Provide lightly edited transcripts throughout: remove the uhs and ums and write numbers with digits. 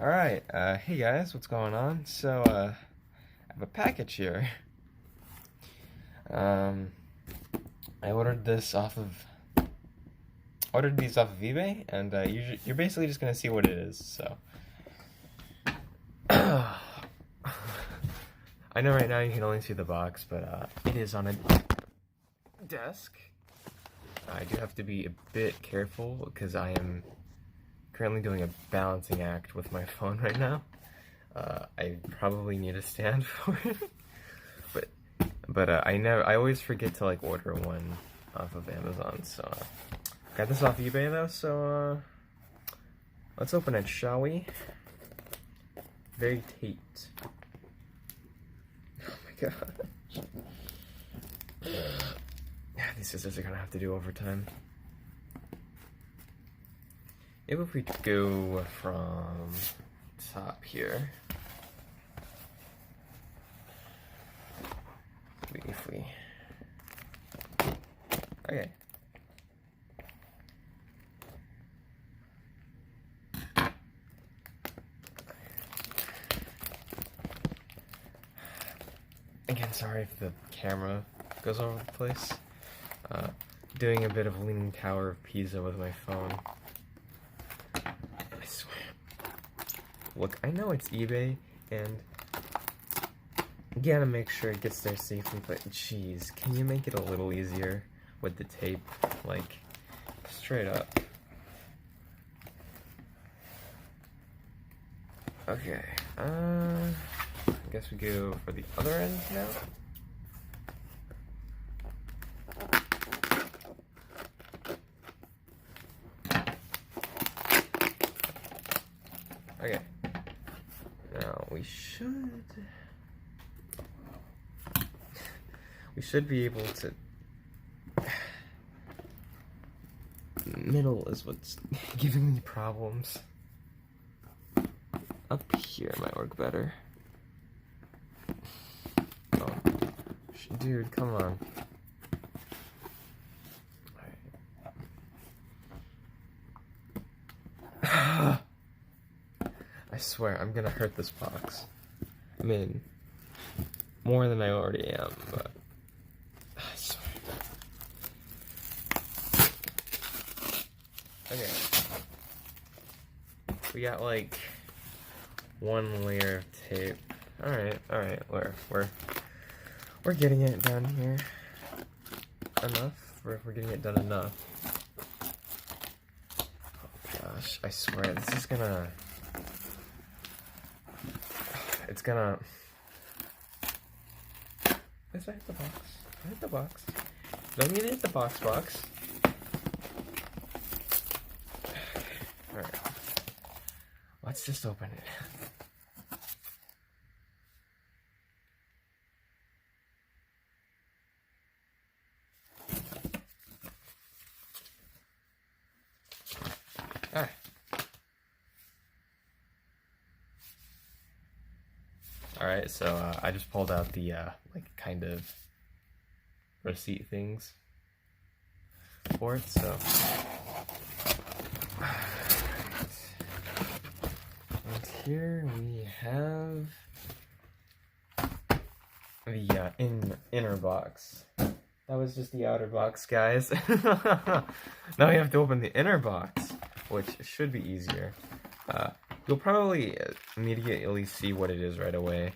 Alright, hey guys, what's going on? I have a package here. Um, I ordered these off of eBay, and you're basically just gonna see what it is, so. I know right now you can only see the box, but it is on a desk. I do have to be a bit careful, because I am currently doing a balancing act with my phone right now. I probably need a stand for it, but I always forget to like order one off of Amazon. So got this off eBay though. So let's open it, shall we? Very tight. Oh my god. Yeah, these scissors are gonna have to do overtime. Maybe if we go from top here. Okay. Again, sorry if the camera goes all over the place. Doing a bit of Leaning Tower of Pisa with my phone. I swear. Look, I know it's eBay, and you gotta make sure it gets there safely, but jeez, can you make it a little easier with the tape? Like, straight up. Okay, I guess we go for the other end now. Okay, now we should be able to. Middle is what's giving me problems. Up here might work better. Oh, dude, come on. I swear, I'm gonna hurt this box. I mean, more than I already am, but I swear. Okay. We got like one layer of tape. Alright, we're getting it done here. Enough? We're getting it done enough. Oh gosh, I swear, this is gonna... It's gonna... Did I hit the box? I hit the box. Don't need to hit the box. Alright. Let's just open it. Alright. Alright, so I just pulled out the like kind of receipt things for it, so and here we have the inner box. That was just the outer box, guys. Now we have to open the inner box, which should be easier. You'll probably immediately see what it is right away.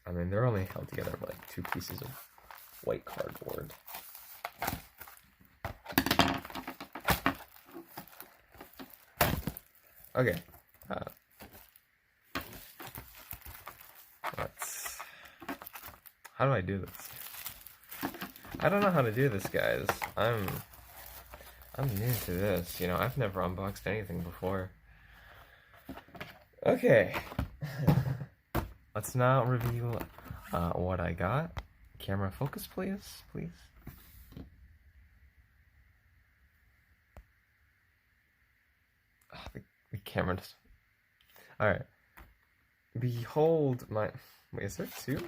I mean, they're only held together by like 2 pieces of white cardboard. Okay. How do I do this? I don't know how to do this, guys. I'm new to this, you know, I've never unboxed anything before. Okay. Let's now review what I got. Camera focus, please. Oh, the camera just... Alright. Behold my... Wait, is there 2?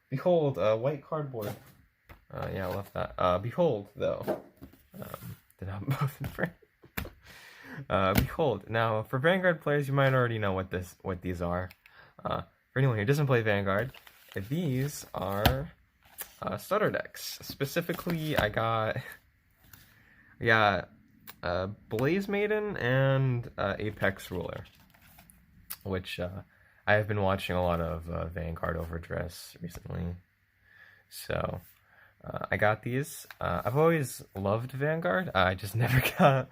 Behold, white cardboard. Yeah, I left that. Behold, though. Did not both in frame. Behold. Now, for Vanguard players, you might already know what these are. For anyone who doesn't play Vanguard, these are starter decks. Specifically, I got Blaze Maiden and Apex Ruler, which I have been watching a lot of Vanguard Overdress recently. So I got these. I've always loved Vanguard. I just never got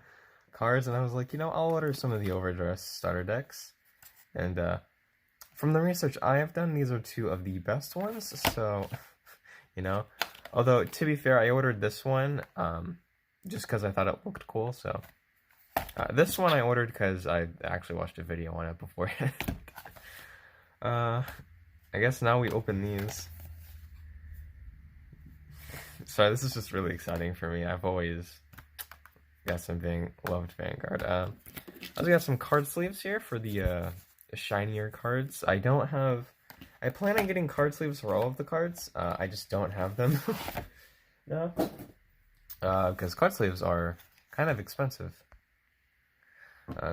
cards, and I was like, I'll order some of the Overdress starter decks. And from the research I have done, these are two of the best ones. So, although to be fair, I ordered this one just because I thought it looked cool. So this one I ordered because I actually watched a video on it beforehand. I guess now we open these. So this is just really exciting for me. I've always loved Vanguard. I also got some card sleeves here for the shinier cards. I plan on getting card sleeves for all of the cards. I just don't have them. No. Because card sleeves are kind of expensive.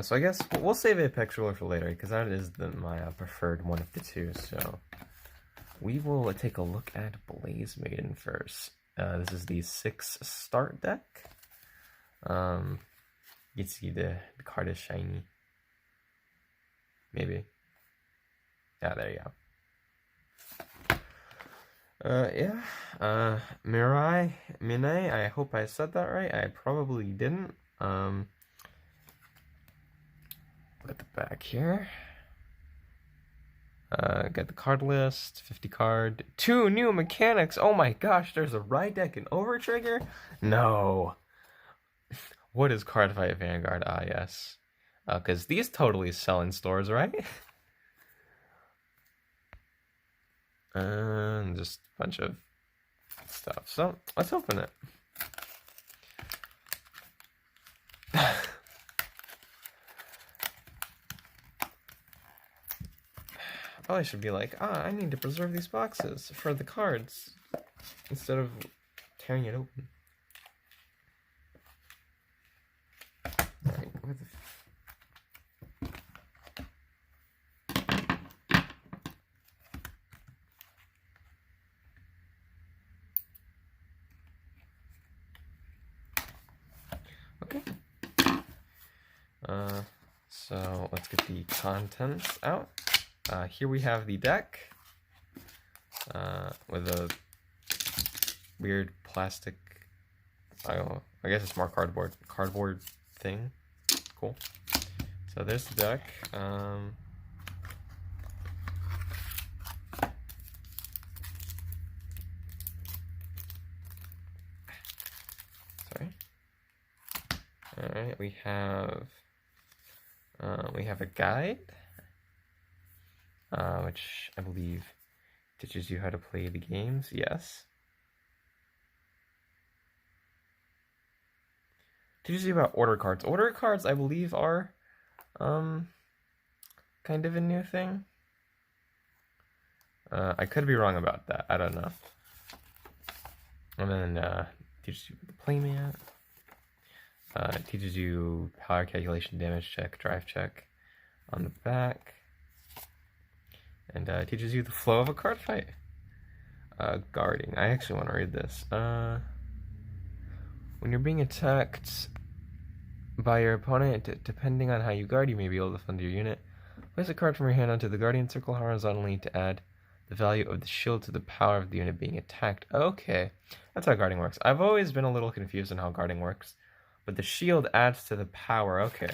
So I guess we'll save Apex Ruler for later, because that is my preferred one of the two. So we will take a look at Blaze Maiden first. This is the 6 start deck. You can see the card is shiny. Maybe. Yeah, there you go. Mirai, Mine, I hope I said that right. I probably didn't. Look at the back here. Got the card list, 50 card, 2 new mechanics. Oh my gosh, there's a ride deck and Overtrigger? No. What is Card Fight Vanguard? Ah, yes. Because these totally sell in stores, right? And just a bunch of stuff. So, let's open it. Probably should be like, I need to preserve these boxes for the cards instead of tearing it open. Alright, okay. So let's get the contents out. Here we have the deck with a weird plastic, I guess it's more cardboard thing. Cool. So there's the deck. Sorry. All right, we have a guide. Which I believe teaches you how to play the games. Yes. Teaches you about order cards. Order cards, I believe, are kind of a new thing. I could be wrong about that. I don't know. And then teaches you the playmat. Teaches you power calculation, damage check, drive check on the back. And teaches you the flow of a card fight. Guarding. I actually want to read this. When you're being attacked by your opponent, depending on how you guard, you may be able to defend your unit. Place a card from your hand onto the guardian circle horizontally to add the value of the shield to the power of the unit being attacked. Okay, that's how guarding works. I've always been a little confused on how guarding works, but the shield adds to the power. Okay,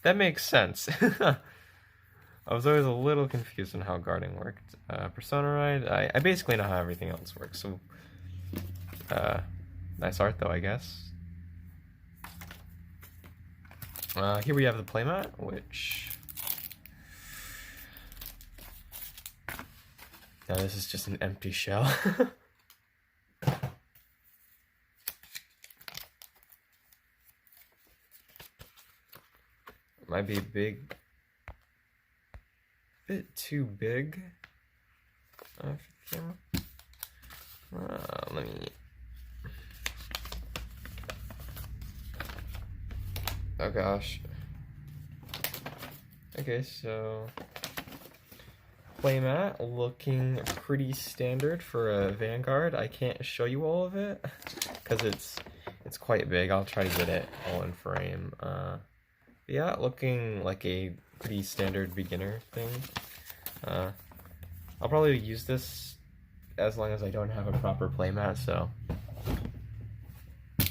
that makes sense. I was always a little confused on how guarding worked. Persona Ride, I basically know how everything else works, so nice art though, I guess. Here we have the playmat, which... Now this is just an empty shell. Might be big. Bit too big for the camera. Let me Oh gosh. Okay, so playmat looking pretty standard for a Vanguard. I can't show you all of it because it's quite big. I'll try to get it all in frame. Yeah, looking like a pretty standard beginner thing. I'll probably use this as long as I don't have a proper playmat, so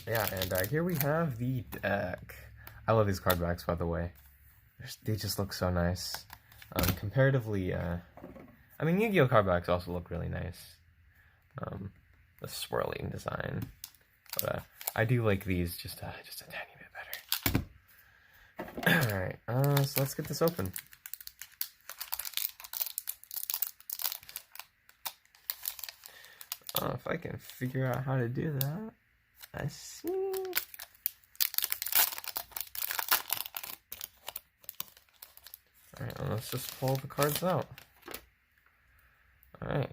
yeah. And here we have the deck. I love these card backs, by the way. They just look so nice. Comparatively, I mean, Yu-Gi-Oh card backs also look really nice. The swirling design, but I do like these just a tiny bit better. All right, so let's get this open. If I can figure out how to do that. I see. Alright, let's just pull the cards out. Alright.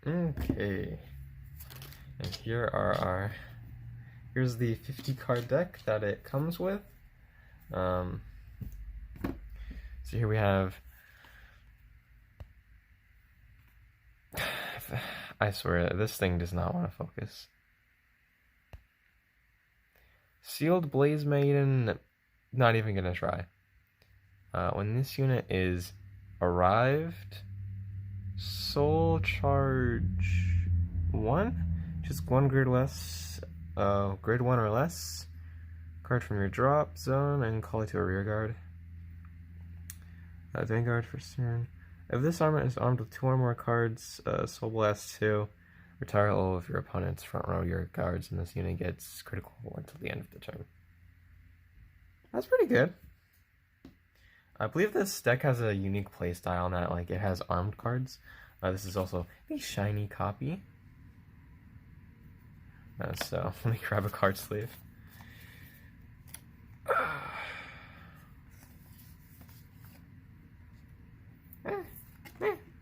Okay. And here's the 50 card deck that it comes with. So here we have, I swear, this thing does not want to focus. Sealed Blaze Maiden, not even gonna try. When this unit is arrived, Soul Charge 1, just one grade less, grade 1 or less, card from your drop zone and call it to a rear guard. Vanguard for turn. If this armament is armed with 2 or more cards, Soul Blast 2, retire all of your opponent's front row your guards, and this unit gets critical until the end of the turn. That's pretty good. I believe this deck has a unique playstyle in that, like, it has armed cards. This is also a shiny copy. So let me grab a card sleeve.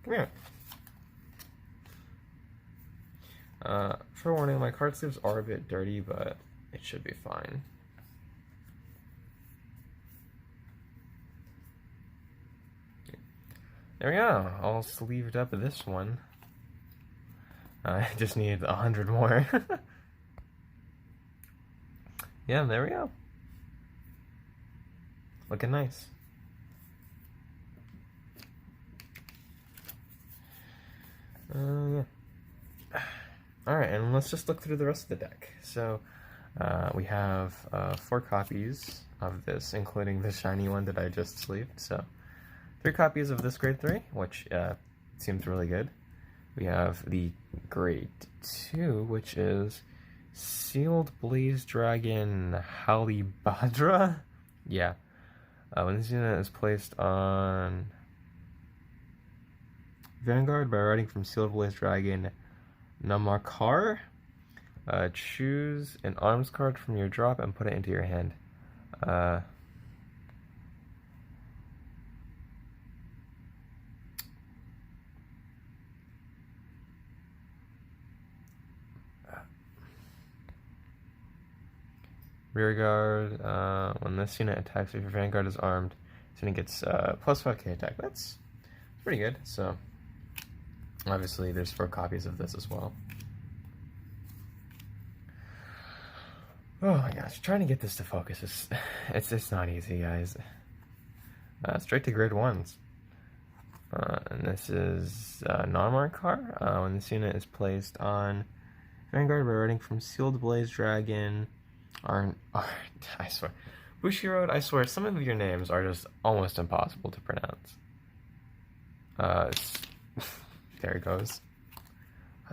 Come here. For warning, my card sleeves are a bit dirty, but it should be fine. There we go, all sleeved up this one. I just need 100 more. Yeah, there we go. Looking nice. Yeah. Alright, and let's just look through the rest of the deck. So, we have 4 copies of this, including the shiny one that I just sleeved. So, 3 copies of this grade 3, which seems really good. We have the grade 2, which is Sealed Blaze Dragon Halibadra. Yeah. When this unit is placed on Vanguard by writing from Sealed Blaze Dragon Namakar, choose an arms card from your drop and put it into your hand. Rear guard, when this unit attacks, if your Vanguard is armed, this unit gets plus 5k attack. That's pretty good. So, obviously, there's 4 copies of this as well. Oh my gosh, trying to get this to focus is it's not easy, guys. Straight to grade 1s. And this is Namakar. When this unit is placed on Vanguard by writing from Sealed Blaze Dragon. I swear. Bushiroad, I swear, some of your names are just almost impossible to pronounce. There it goes.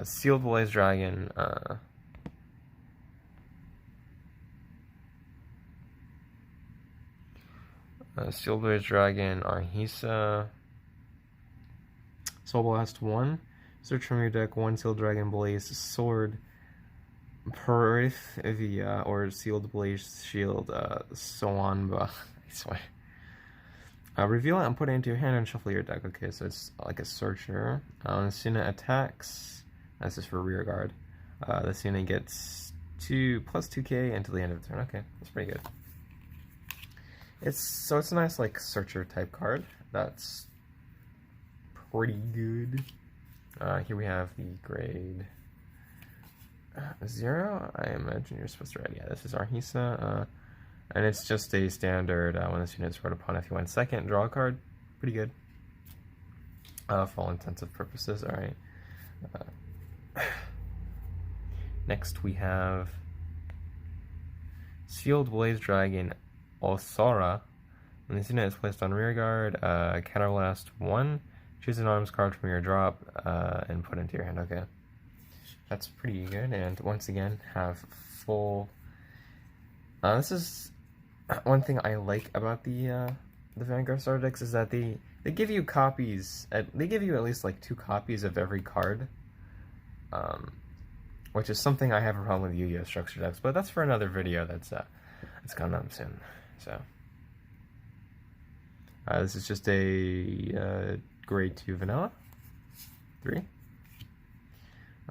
Sealed Blaze Dragon, Sealed Blaze Dragon, Arhisa, Soul Blast 1, search from your deck 1 Sealed Dragon Blaze Sword, Parithia, or Sealed Blaze Shield, Soanba, I swear. Reveal it and put it into your hand and shuffle your deck. Okay, so it's like a searcher. When Suna attacks, that's just for rear guard. The Suna gets plus 2k until the end of the turn. Okay, that's pretty good. It's a nice like searcher type card. That's pretty good. Here we have the grade 0. I imagine you're supposed to read. Yeah, this is Arhisa. And it's just a standard, when this unit is scored upon, if you went second, draw a card. Pretty good. For all intents and purposes, alright. Next we have Sealed Blaze Dragon Osora. When this unit is placed on rear guard, counterblast 1, choose an arms card from your drop, and put it into your hand. Okay. That's pretty good, and once again, have full... this is... One thing I like about the Vanguard starter decks is that they give you copies. They give you at least like 2 copies of every card, which is something I have a problem with Yu-Gi-Oh! Structure decks. But that's for another video. That's coming up soon. So this is just a grade 2 vanilla 3.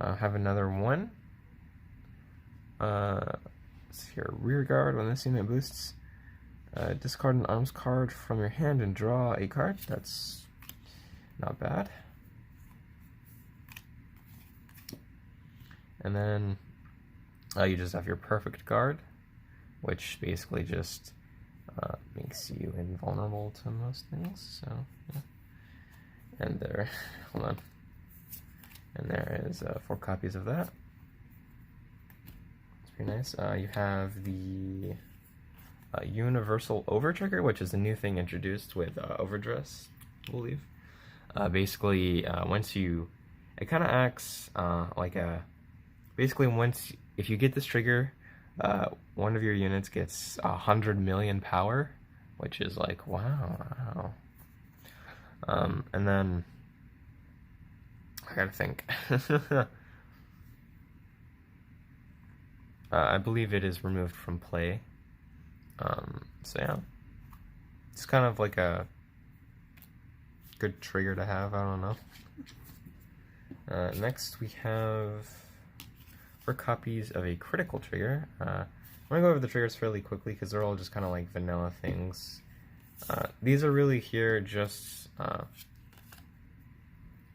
Have another one. Let's here rear guard. When this unit boosts. Discard an arms card from your hand and draw a card. That's not bad. And then you just have your perfect guard, which basically just makes you invulnerable to most things. So, yeah. And there, hold on. And there is 4 copies of that. It's pretty nice. You have the Universal Overtrigger, which is a new thing introduced with Overdress, I believe. Basically, it kind of acts like a, basically if you get this trigger, one of your units gets 100 million power, which is like, wow. And then, I gotta think. I believe it is removed from play. So yeah, it's kind of like a good trigger to have, I don't know. Next we have 4 copies of a critical trigger. I'm gonna go over the triggers fairly quickly because they're all just kind of like vanilla things. These are really here just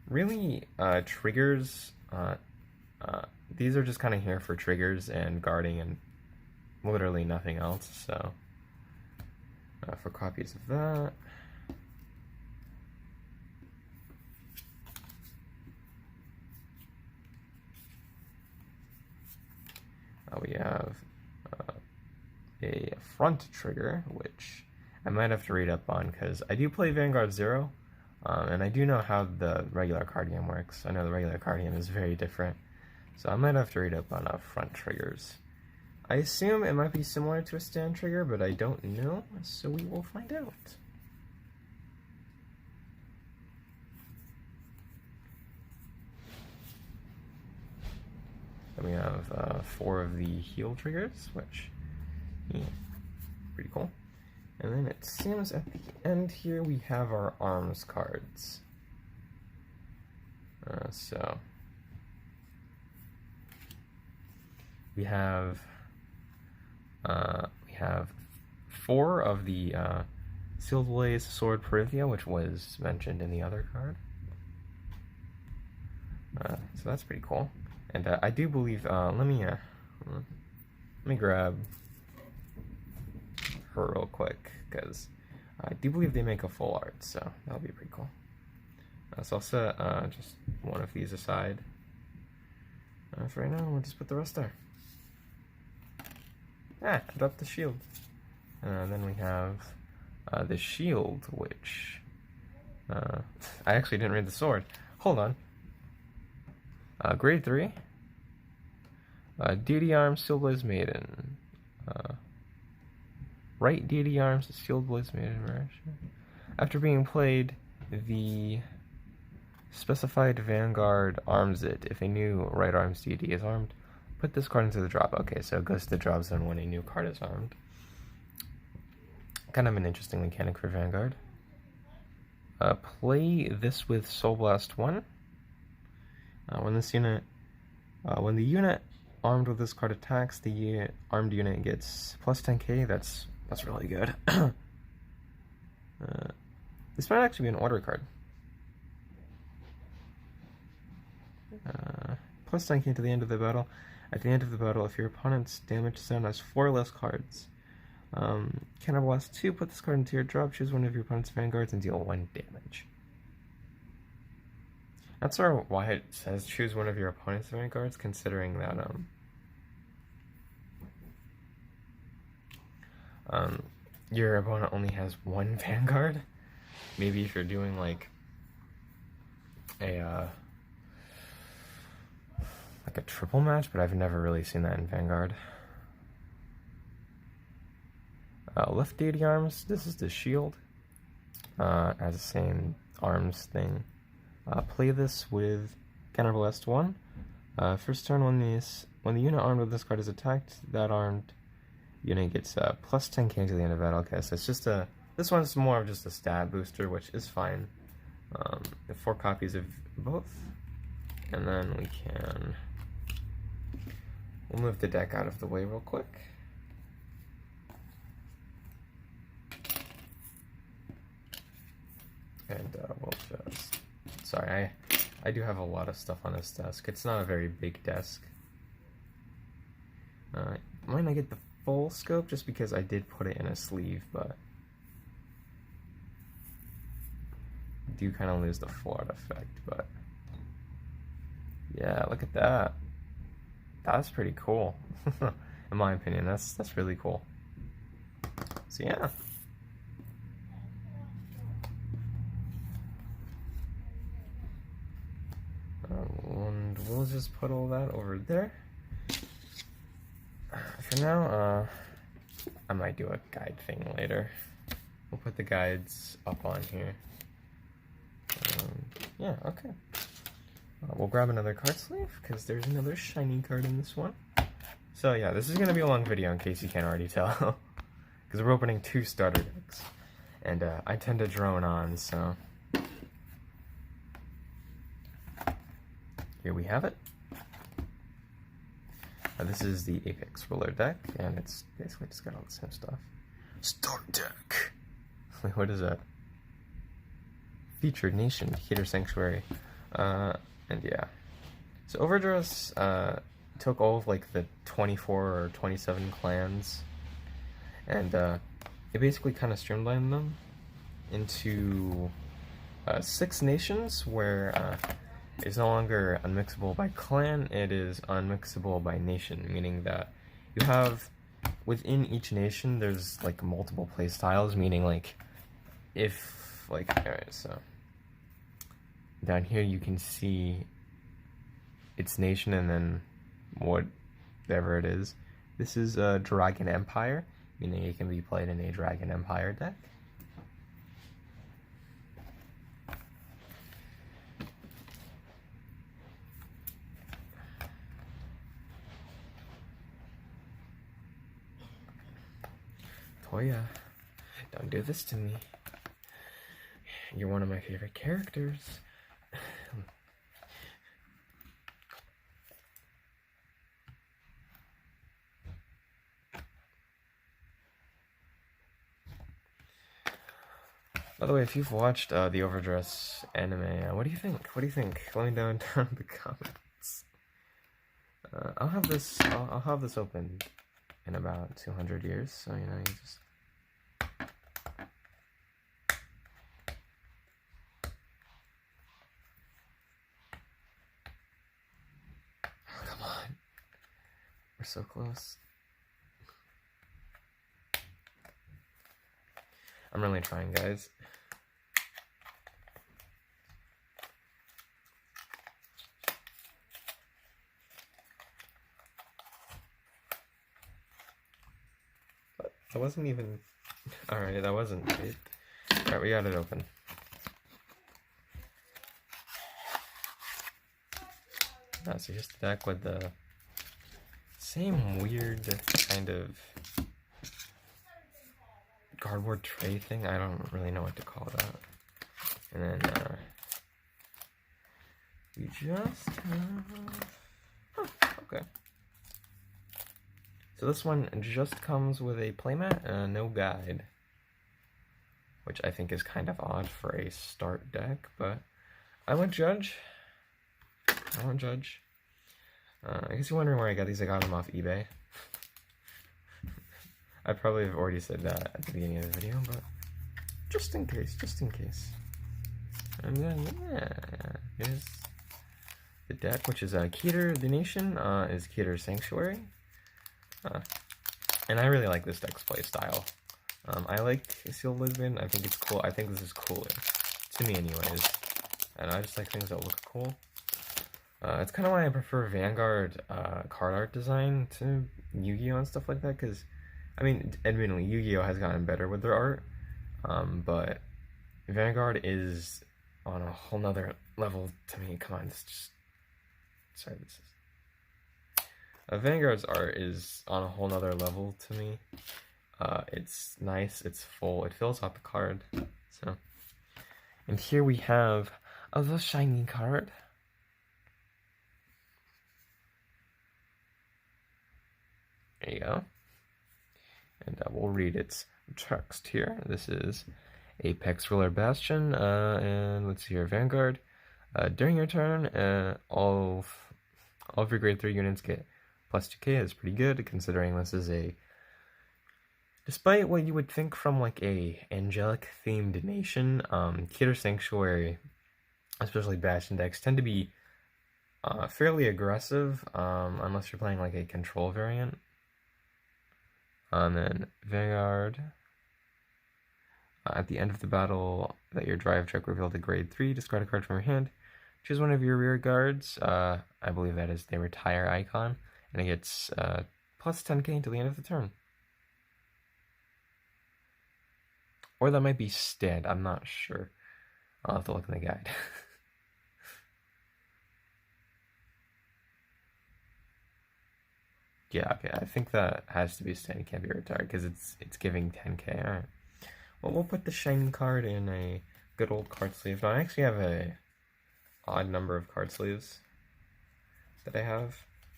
really triggers. These are just kind of here for triggers and guarding and literally nothing else. So for copies of that, we have a front trigger, which I might have to read up on because I do play Vanguard 0, and I do know how the regular card game works. I know the regular card game is very different, so I might have to read up on front triggers. I assume it might be similar to a stand trigger, but I don't know, so we will find out. Then we have 4 of the heal triggers, which, yeah, pretty cool. And then it seems at the end here we have our arms cards. So we have 4 of the Sealed Blaze Sword Parithia, which was mentioned in the other card. So that's pretty cool. And I do believe, let me grab her real quick, because I do believe they make a full art, so that'll be pretty cool. So I'll set just one of these aside. For right now, we'll just put the rest there. I dropped the shield. Then we have the shield, which I actually didn't read the sword. Hold on. Grade 3. Deity Arms, Sealed Blaze Maiden. Right Deity Arms, Sealed Blaze Maiden. After being played, the specified Vanguard arms it. If a new right arms deity is armed, put this card into the drop. Okay, so it goes to the drop zone when a new card is armed. Kind of an interesting mechanic for Vanguard. Play this with Soul Blast 1. When the unit armed with this card attacks, the armed unit gets plus 10k. That's really good. This might actually be an order card. Plus 10k to the end of the battle. At the end of the battle, if your opponent's damage zone has 4 less cards, Counterblast 2, put this card into your drop, choose one of your opponent's vanguards, and deal 1 damage. Not sure why it says choose one of your opponent's vanguards, considering that your opponent only has 1 vanguard. Maybe if you're doing like a triple match, but I've never really seen that in Vanguard. Left deity arms, this is the shield. Has the same arms thing. Play this with Counterblast 1. First turn, when the unit armed with this card is attacked, that armed unit gets plus 10k to the end of battle. Okay, so it's just this one's more of just a stat booster, which is fine. 4 copies of both, and then we'll move the deck out of the way real quick. And we'll just, sorry, I do have a lot of stuff on this desk. It's not a very big desk. Might not get the full scope just because I did put it in a sleeve, but I do kind of lose the full art effect. But yeah, look at that. That's pretty cool. In my opinion, that's really cool. So yeah. And we'll just put all that over there. For now, I might do a guide thing later. We'll put the guides up on here. Yeah, okay. We'll grab another card sleeve, because there's another shiny card in this one. So yeah, this is going to be a long video in case you can't already tell. Because we're opening 2 starter decks. And I tend to drone on, so... Here we have it. This is the Apex Ruler deck, and it's basically just got all the same stuff. Start deck! Wait, what is that? Featured Nation, Hater Sanctuary. And yeah. So Overdress took all of like the 24 or 27 clans, and it basically kind of streamlined them into 6 nations where it's no longer unmixable by clan, it is unmixable by nation, meaning that you have, within each nation, there's like multiple play styles, meaning like, if, like, alright, so, down here you can see its nation and then whatever it is. This is a Dragon Empire, meaning it can be played in a Dragon Empire deck. Toya, don't do this to me. You're one of my favorite characters. By the way, if you've watched the Overdress anime, what do you think? What do you think? Let me know down in the comments. I'll have this open in about 200 years, so you know, you just... Oh, come on. We're so close. I'm really trying, guys. That wasn't even... Alright, that wasn't it. Alright, we got it open. So here's the deck with the same weird kind of cardboard tray thing. I don't really know what to call that. And then we just have... Oh, okay. So this one just comes with a playmat and no guide, which I think is kind of odd for a start deck, but I won't judge. I won't judge. I guess you're wondering where I got these. I got them off eBay. I probably have already said that at the beginning of the video, but just in case, And then, yeah, here's the deck, which is Keter the Nation, is Keter Sanctuary. And I really like this deck's play style. I like Sealed Lisbon. I think it's cool. I think this is cooler, to me anyways. And I just like things that look cool. It's kind of why I prefer Vanguard card art design to Yu-Gi-Oh! And stuff like that, because, I mean, admittedly, Yu-Gi-Oh! Has gotten better with their art, but Vanguard is on a whole nother level to me. Come on, this just... Sorry, this is... Vanguard's art is on a whole nother level to me. It's nice, it's full, it fills out the card, so... And here we have the shiny card. There you go. And we'll read its text here. This is Apex Ruler Bastion, and let's see here, Vanguard. During your turn, all of your grade 3 units get plus 2k. That's pretty good, considering this is a... Despite what you would think from, like, a angelic-themed nation, Keter Sanctuary, especially Bastion decks, tend to be fairly aggressive, unless you're playing, like, a control variant. And then Vanguard, at the end of the battle that your drive check revealed a grade 3, discard a card from your hand, choose one of your rear guards, I believe that is the retire icon, and it gets plus 10k until the end of the turn. Or that might be stead, I'm not sure. I'll have to look in the guide. Yeah, okay, I think that has to be stead, it can't be retired, because it's giving 10k, alright. Well, we'll put the shiny card in a good old card sleeve. Now, I actually have a odd number of card sleeves that I have,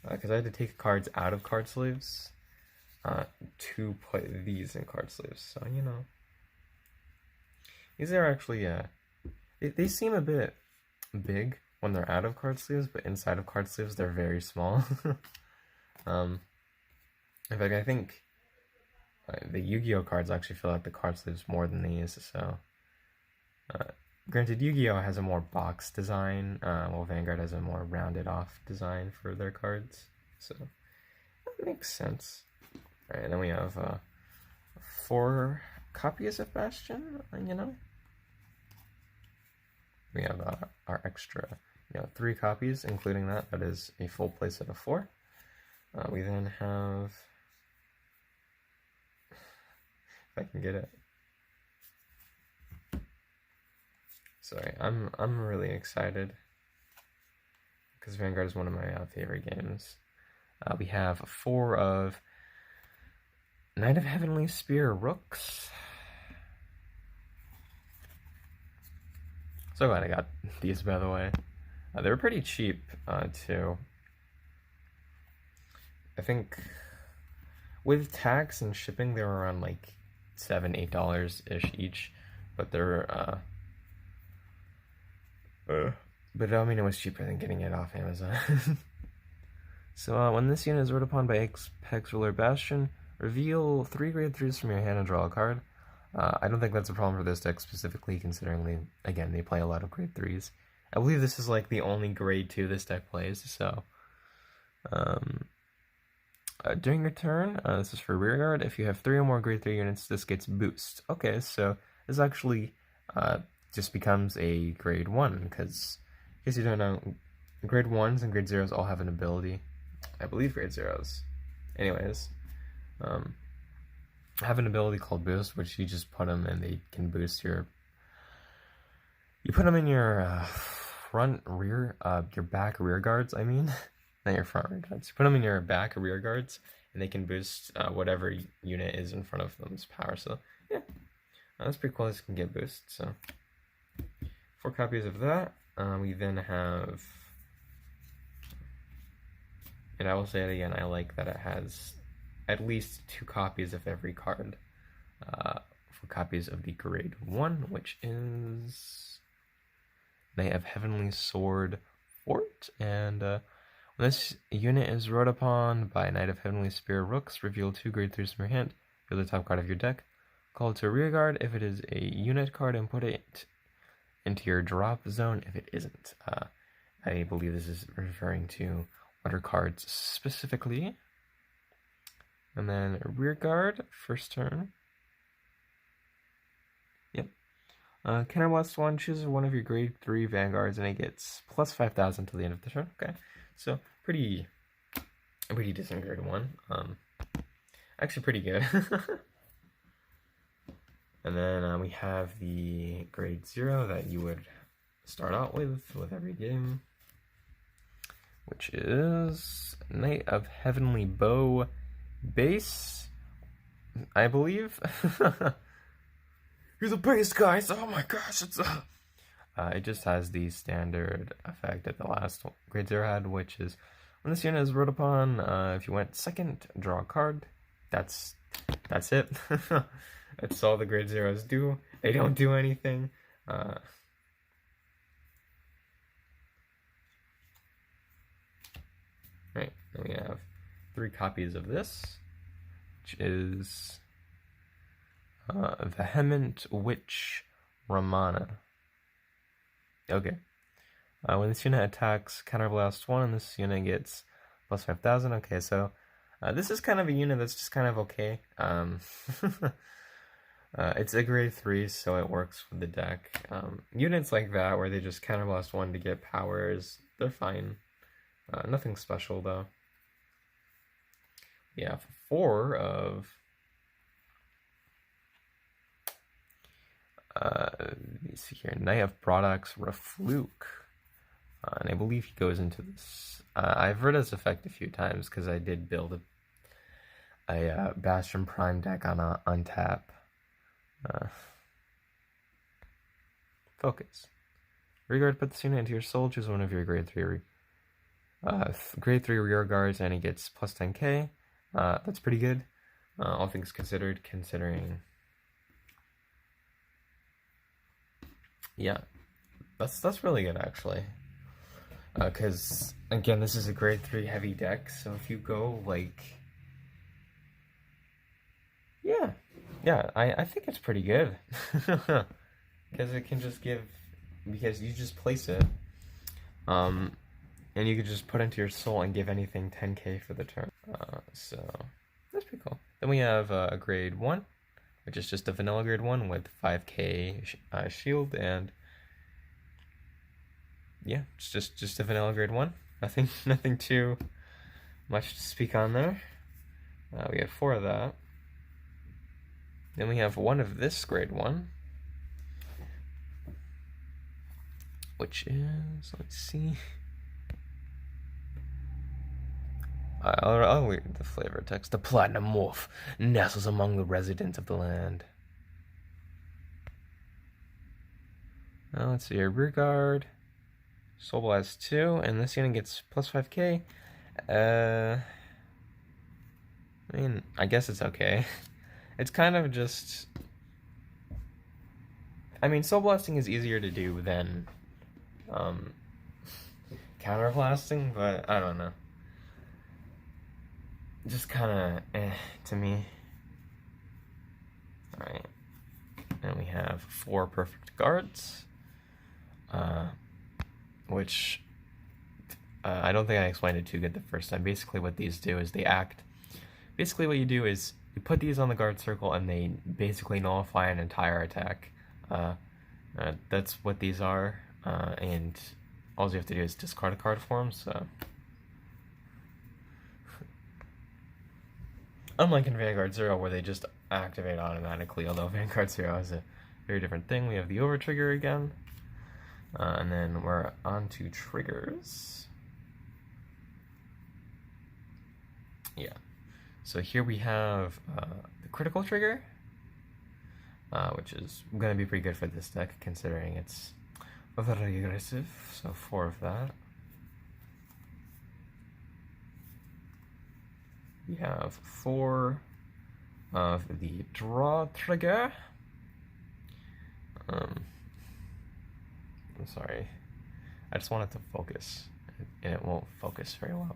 because I had to take cards out of card sleeves to put these in card sleeves, so, you know. These are actually, they seem a bit big when they're out of card sleeves, but inside of card sleeves, they're very small. In fact, I think the Yu-Gi-Oh! Cards actually fill out the card sleeves more than these, so... Granted, Yu-Gi-Oh! Has a more box design, while Vanguard has a more rounded off design for their cards, so that makes sense. Alright, and then we have 4 copies of Bastion, you know? We have our extra, 3 copies, including that is a full playset of 4. We then have... If I can get it. Sorry, I'm really excited because Vanguard is one of my favorite games. We have 4 of Knight of Heavenly Spear Rooks. So glad I got these, by the way. They were pretty cheap too. I think with tax and shipping they were around like $7-8 ish each, but they're but I mean it was cheaper than getting it off Amazon. So when this unit is ruled upon by Apex Ruler Bastion, reveal 3 grade 3s from your hand and draw a card. I don't think that's a problem for this deck specifically, considering they play a lot of grade 3s. I believe this is like the only grade 2 this deck plays, so during your turn, this is for rearguard, if you have 3 or more grade 3 units, this gets boost. Okay, so this actually just becomes a grade 1, because in case you don't know, grade 1s and grade 0s all have an ability. I believe grade 0s. Anyways, have an ability called boost, which you just put them and they can boost your... You put them in your your back rear guards, I mean. Not your front rear guards. You put them in your back rear guards, and they can boost whatever unit is in front of them's power. So, yeah. That's pretty cool. This can get boost, so... 4 copies of that. We then have, and I will say it again, I like that it has at least 2 copies of every card. 4 copies of the grade 1, which is Knight of Heavenly Sword Fort, and when this unit is rode upon by Knight of Heavenly Spear Rooks, reveal 2 grade 3s from your hand, reveal the top card of your deck, call it to a rear guard if it is a unit card, and put it into your drop zone if it isn't. I believe this is referring to water cards specifically. And then a rear guard, first turn. Yep. Counterblast 1 chooses one of your grade 3 vanguards and it gets plus 5,000 till the end of the turn. Okay, so pretty decent grade 1. Actually pretty good. And then we have the grade 0 that you would start out with every game, which is Knight of Heavenly Bow base, I believe. He's a base, guys! Oh my gosh, it's a... it just has the standard effect that the last grade 0 had, which is when this unit is rode upon, if you went second, draw a card. That's it. That's all the grade 0s do. They don't do anything. Right, then we have 3 copies of this, which is Vehement Witch Ramana. Okay. When this unit attacks, counterblast 1, and this unit gets plus 5,000. Okay, so this is kind of a unit that's just kind of okay. It's a grade 3, so it works with the deck. Units like that, where they just counterblast 1 to get powers, they're fine. Nothing special, though. We have 4 of... let me see here. Knight of Products Refluke. And I believe he goes into this. I've heard his effect a few times, because I did build a Bastion Prime deck on a untap. Focus. Rearguard, put this unit into your soul, choose one of your grade 3 grade 3 rear guards, and he gets plus 10k. That's pretty good, all things considered, considering... Yeah, that's really good, actually. Because, again, this is a grade 3 heavy deck, so if you go, like... Yeah, I think it's pretty good. Because it can just give... Because you just place it. And you can just put into your soul and give anything 10k for the turn. So, that's pretty cool. Then we have a grade 1, which is just a vanilla grade 1 with 5k shield, and... Yeah, it's just a vanilla grade 1. Nothing too much to speak on there. We have 4 of that. Then we have 1 of this grade 1, which is, let's see. I'll read the flavor text. The Platinum Morph nestles among the residents of the land. Now let's see, a rear guard. Soul Blast 2, and this unit gets plus 5k. I mean, I guess it's okay. It's kind of just... I mean, Soul Blasting is easier to do than Counterblasting, but I don't know. Just kind of to me. Alright. And we have 4 perfect guards. Which I don't think I explained it too good the first time. Basically what these do is they act... Basically what you do is you put these on the guard circle and they basically nullify an entire attack. That's what these are. And all you have to do is discard a card for them, so... Unlike in Vanguard 0 where they just activate automatically, although Vanguard 0 is a very different thing. We have the over trigger again. And then we're on to triggers. Yeah. So here we have the critical trigger, which is going to be pretty good for this deck, considering it's very aggressive, so 4 of that. We have 4 of the draw trigger. I'm sorry. I just want it to focus, and it won't focus very well.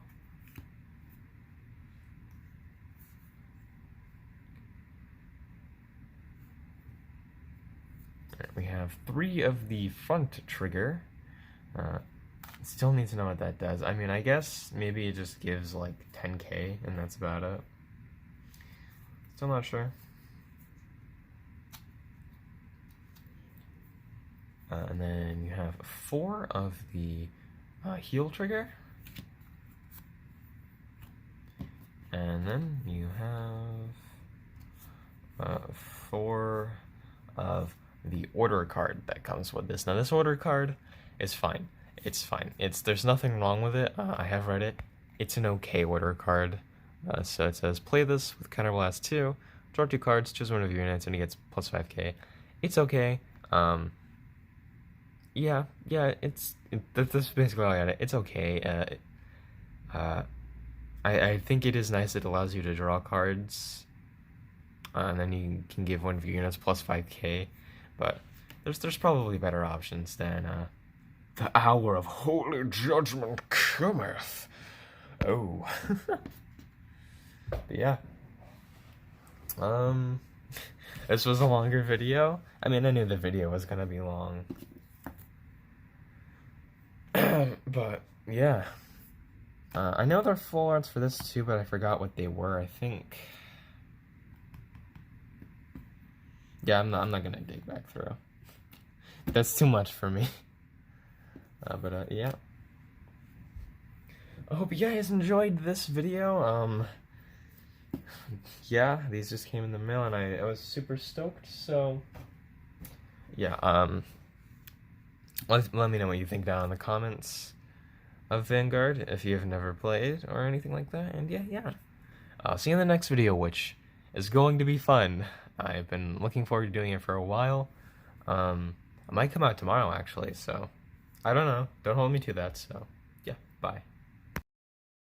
Right, we have 3 of the front trigger. Still need to know what that does. I mean, I guess maybe it just gives like 10k, and that's about it. Still not sure. And then you have 4 of the heel trigger. And then you have 4 of the order card that comes with this. Now this order card is fine. It's fine. There's nothing wrong with it. I have read it. It's an okay order card. So it says, play this with Counterblast 2, draw 2 cards, choose one of your units, and he gets plus 5k. It's okay. Yeah, that's basically all I got. It's okay. I think it is nice. It allows you to draw cards, and then you can give one of your units plus 5k. But there's probably better options than the Hour of Holy Judgment cometh. Oh. But yeah. This was a longer video. I mean, I knew the video was gonna be long. But yeah. I know there are full arts for this too, but I forgot what they were, I think. Yeah, I'm not gonna dig back through. That's too much for me. But yeah. I hope you guys enjoyed this video. Yeah, these just came in the mail and I was super stoked, so yeah, let me know what you think down in the comments of Vanguard if you've never played or anything like that. And yeah. I'll see you in the next video, which is going to be fun. I've been looking forward to doing it for a while. It might come out tomorrow, actually, so I don't know. Don't hold me to that, so yeah, bye.